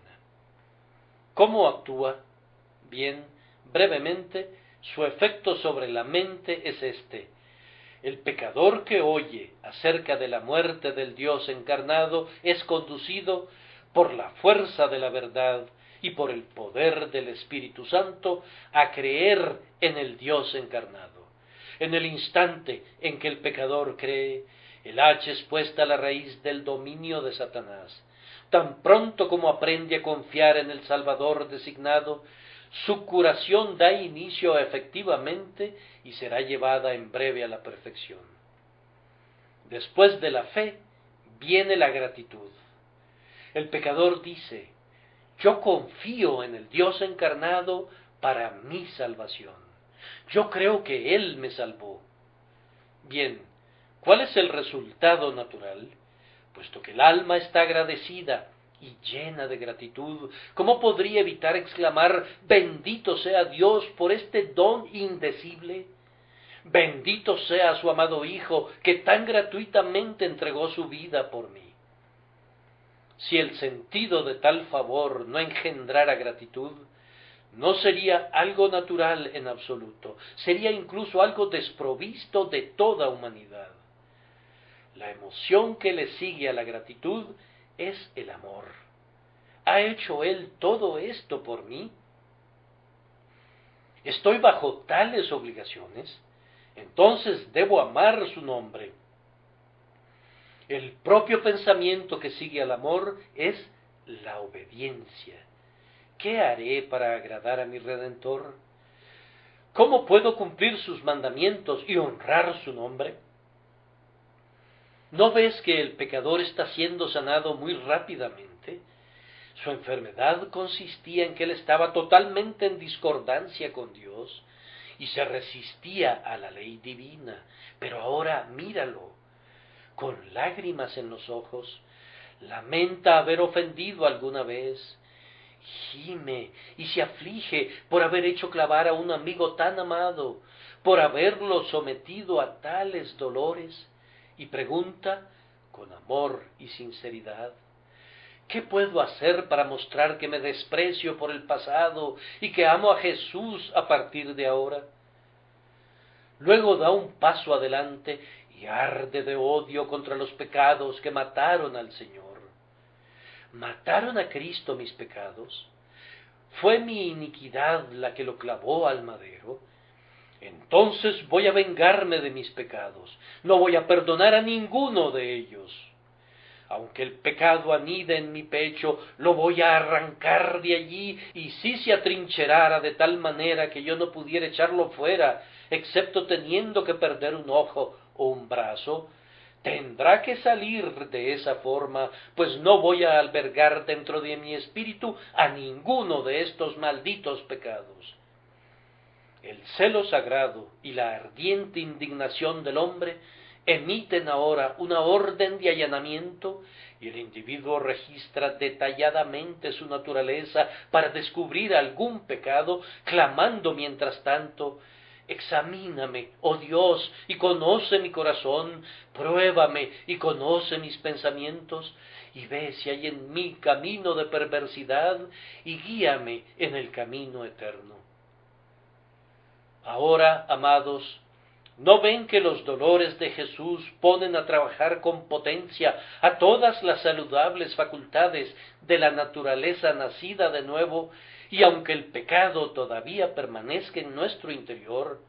¿Cómo actúa? Bien, brevemente, su efecto sobre la mente es este. El pecador que oye acerca de la muerte del Dios encarnado es conducido por la fuerza de la verdad y por el poder del Espíritu Santo a creer en el Dios encarnado. En el instante en que el pecador cree, el hacha es puesta a la raíz del dominio de Satanás. Tan pronto como aprende a confiar en el Salvador designado, su curación da inicio efectivamente y será llevada en breve a la perfección. Después de la fe viene la gratitud. El pecador dice: yo confío en el Dios encarnado para mi salvación. Yo creo que Él me salvó. Bien, ¿cuál es el resultado natural? Puesto que el alma está agradecida y llena de gratitud, ¿cómo podría evitar exclamar, bendito sea Dios por este don indecible? Bendito sea su amado Hijo, que tan gratuitamente entregó su vida por mí. Si el sentido de tal favor no engendrara gratitud, no sería algo natural en absoluto, sería incluso algo desprovisto de toda humanidad. La emoción que le sigue a la gratitud es el amor. ¿Ha hecho Él todo esto por mí? ¿Estoy bajo tales obligaciones? Entonces debo amar su nombre. El propio pensamiento que sigue al amor es la obediencia. ¿Qué haré para agradar a mi Redentor? ¿Cómo puedo cumplir sus mandamientos y honrar su nombre? ¿No ves que el pecador está siendo sanado muy rápidamente? Su enfermedad consistía en que él estaba totalmente en discordancia con Dios y se resistía a la ley divina. Pero ahora míralo, con lágrimas en los ojos, lamenta haber ofendido alguna vez, gime y se aflige por haber hecho clavar a un amigo tan amado, por haberlo sometido a tales dolores, y pregunta con amor y sinceridad, ¿qué puedo hacer para mostrar que me desprecio por el pasado y que amo a Jesús a partir de ahora? Luego da un paso adelante y arde de odio contra los pecados que mataron al Señor. ¿Mataron a Cristo mis pecados? ¿Fue mi iniquidad la que lo clavó al madero? Entonces voy a vengarme de mis pecados, no voy a perdonar a ninguno de ellos. Aunque el pecado anida en mi pecho, lo voy a arrancar de allí, y si se atrincherara de tal manera que yo no pudiera echarlo fuera, excepto teniendo que perder un ojo o un brazo, tendrá que salir de esa forma, pues no voy a albergar dentro de mi espíritu a ninguno de estos malditos pecados. El celo sagrado y la ardiente indignación del hombre emiten ahora una orden de allanamiento y el individuo registra detalladamente su naturaleza para descubrir algún pecado, clamando mientras tanto, examíname, oh Dios, y conoce mi corazón, pruébame y conoce mis pensamientos, y ve si hay en mí camino de perversidad, y guíame en el camino eterno. Ahora, amados, ¿no ven que los dolores de Jesús ponen a trabajar con potencia a todas las saludables facultades de la naturaleza nacida de nuevo, y aunque el pecado todavía permanezca en nuestro interior,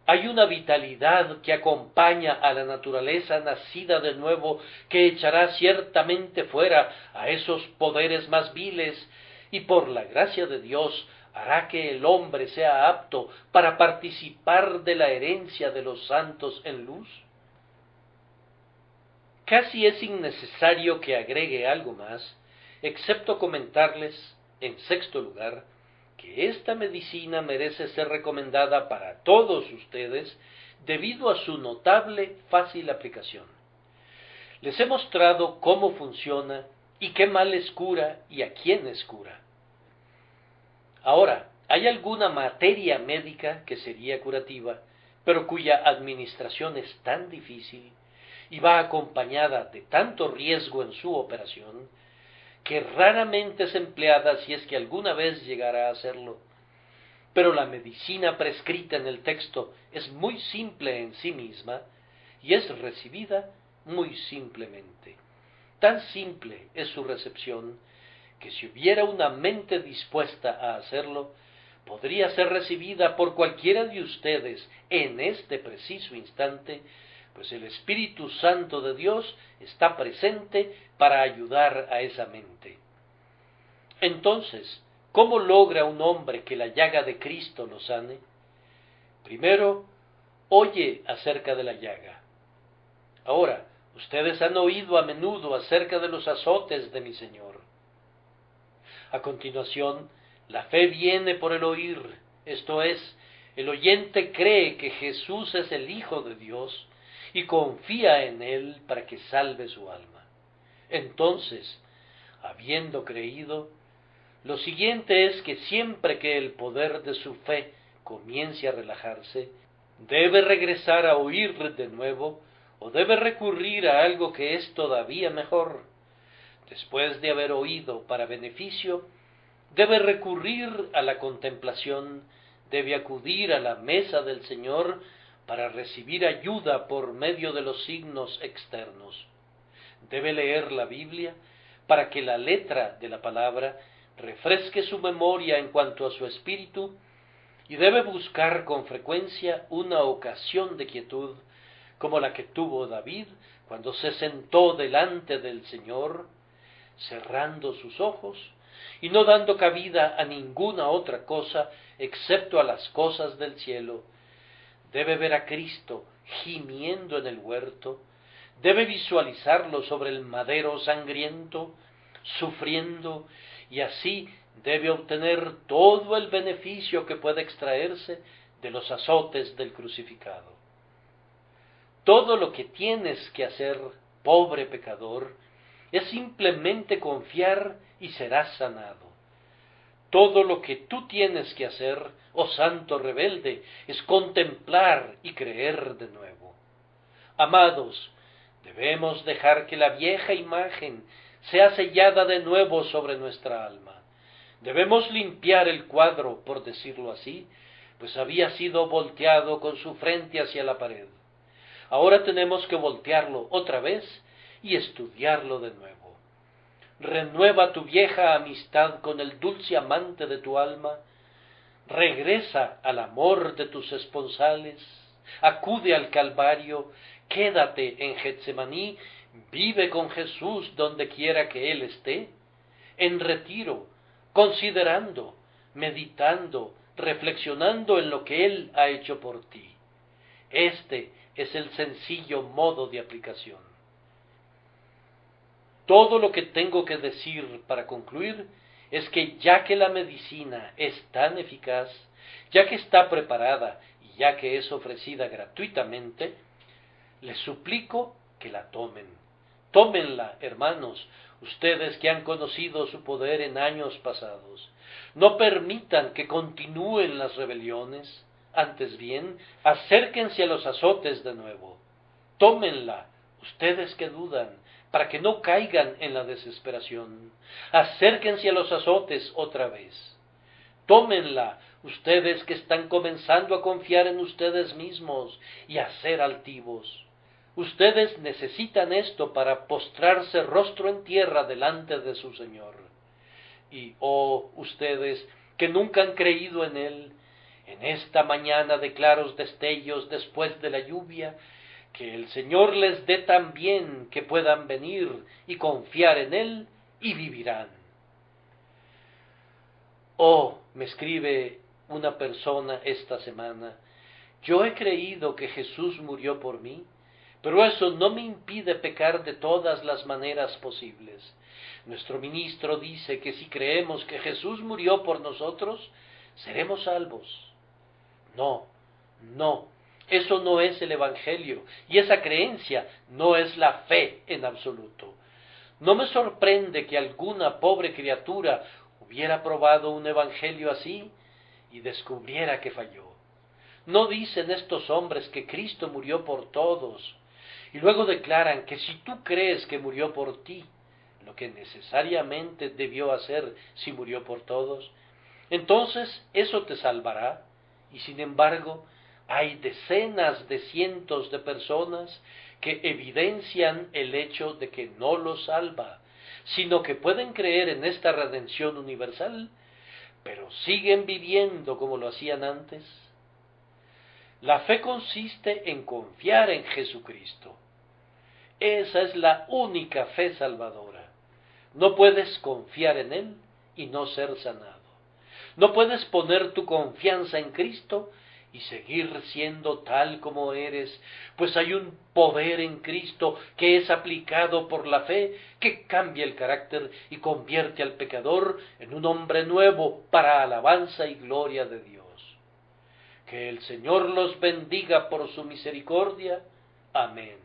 hay una vitalidad que acompaña a la naturaleza nacida de nuevo que echará ciertamente fuera a esos poderes más viles, y por la gracia de Dios hará que el hombre sea apto para participar de la herencia de los santos en luz? Casi es innecesario que agregue algo más, excepto comentarles, en sexto lugar, que esta medicina merece ser recomendada para todos ustedes debido a su notable fácil aplicación. Les he mostrado cómo funciona y qué males cura y a quiénes cura. Ahora, ¿hay alguna materia médica que sería curativa, pero cuya administración es tan difícil y va acompañada de tanto riesgo en su operación, que raramente es empleada si es que alguna vez llegara a hacerlo? Pero la medicina prescrita en el texto es muy simple en sí misma y es recibida muy simplemente. Tan simple es su recepción que si hubiera una mente dispuesta a hacerlo, podría ser recibida por cualquiera de ustedes en este preciso instante, pues el Espíritu Santo de Dios está presente para ayudar a esa mente. Entonces, ¿cómo logra un hombre que la llaga de Cristo lo sane? Primero, oye acerca de la llaga. Ahora, ustedes han oído a menudo acerca de los azotes de mi Señor. A continuación, la fe viene por el oír, esto es, el oyente cree que Jesús es el Hijo de Dios y confía en Él para que salve su alma. Entonces, Habiendo creído, lo siguiente es que siempre que el poder de su fe comience a relajarse, debe regresar a oír de nuevo o debe recurrir a algo que es todavía mejor. Después de haber oído para beneficio, debe recurrir a la contemplación, debe acudir a la mesa del Señor para recibir ayuda por medio de los signos externos. Debe leer la Biblia para que la letra de la palabra refresque su memoria en cuanto a su espíritu, y debe buscar con frecuencia una ocasión de quietud, como la que tuvo David cuando se sentó delante del Señor, cerrando sus ojos y no dando cabida a ninguna otra cosa excepto a las cosas del cielo. Debe ver a Cristo gimiendo en el huerto, debe visualizarlo sobre el madero sangriento, sufriendo, y así debe obtener todo el beneficio que puede extraerse de los azotes del crucificado. Todo lo que tienes que hacer, pobre pecador, es simplemente confiar y serás sanado. Todo lo que tú tienes que hacer, oh santo rebelde, es contemplar y creer de nuevo. Amados, debemos dejar que la vieja imagen sea sellada de nuevo sobre nuestra alma. Debemos limpiar el cuadro, por decirlo así, pues había sido volteado con su frente hacia la pared. Ahora tenemos que voltearlo otra vez y estudiarlo de nuevo. Renueva tu vieja amistad con el dulce amante de tu alma, regresa al amor de tus esponsales, acude al Calvario, quédate en Getsemaní, vive con Jesús donde quiera que Él esté, en retiro, considerando, meditando, reflexionando en lo que Él ha hecho por ti. Este es el sencillo modo de aplicación. Todo lo que tengo que decir para concluir es que ya que la medicina es tan eficaz, ya que está preparada y ya que es ofrecida gratuitamente, les suplico que la tomen. Tómenla, hermanos, ustedes que han conocido su poder en años pasados. No permitan que continúen las rebeliones, antes bien, acérquense a los azotes de nuevo. Tómenla, ustedes que dudan, para que no caigan en la desesperación. Acérquense a los azotes otra vez. Tómenla, ustedes que están comenzando a confiar en ustedes mismos y a ser altivos. Ustedes necesitan esto para postrarse rostro en tierra delante de su Señor. Y, oh, ustedes que nunca han creído en Él, en esta mañana de claros destellos después de la lluvia, que el Señor les dé también que puedan venir y confiar en Él y vivirán. Oh, me escribe una persona esta semana, yo he creído que Jesús murió por mí, pero eso no me impide pecar de todas las maneras posibles. Nuestro ministro dice que si creemos que Jesús murió por nosotros, seremos salvos. No, no, eso no es el Evangelio, y esa creencia no es la fe en absoluto. No me sorprende que alguna pobre criatura hubiera probado un Evangelio así y descubriera que falló. No dicen estos hombres que Cristo murió por todos, y luego declaran que si tú crees que murió por ti, lo que necesariamente debió hacer si murió por todos, entonces eso te salvará. Y sin embargo, hay decenas de cientos de personas que evidencian el hecho de que no los salva, sino que pueden creer en esta redención universal, pero siguen viviendo como lo hacían antes. La fe consiste en confiar en Jesucristo. Esa es la única fe salvadora. No puedes confiar en Él y no ser sanado. No puedes poner tu confianza en Cristo y seguir siendo tal como eres, pues hay un poder en Cristo que es aplicado por la fe, que cambia el carácter y convierte al pecador en un hombre nuevo para alabanza y gloria de Dios. Que el Señor los bendiga por su misericordia. Amén.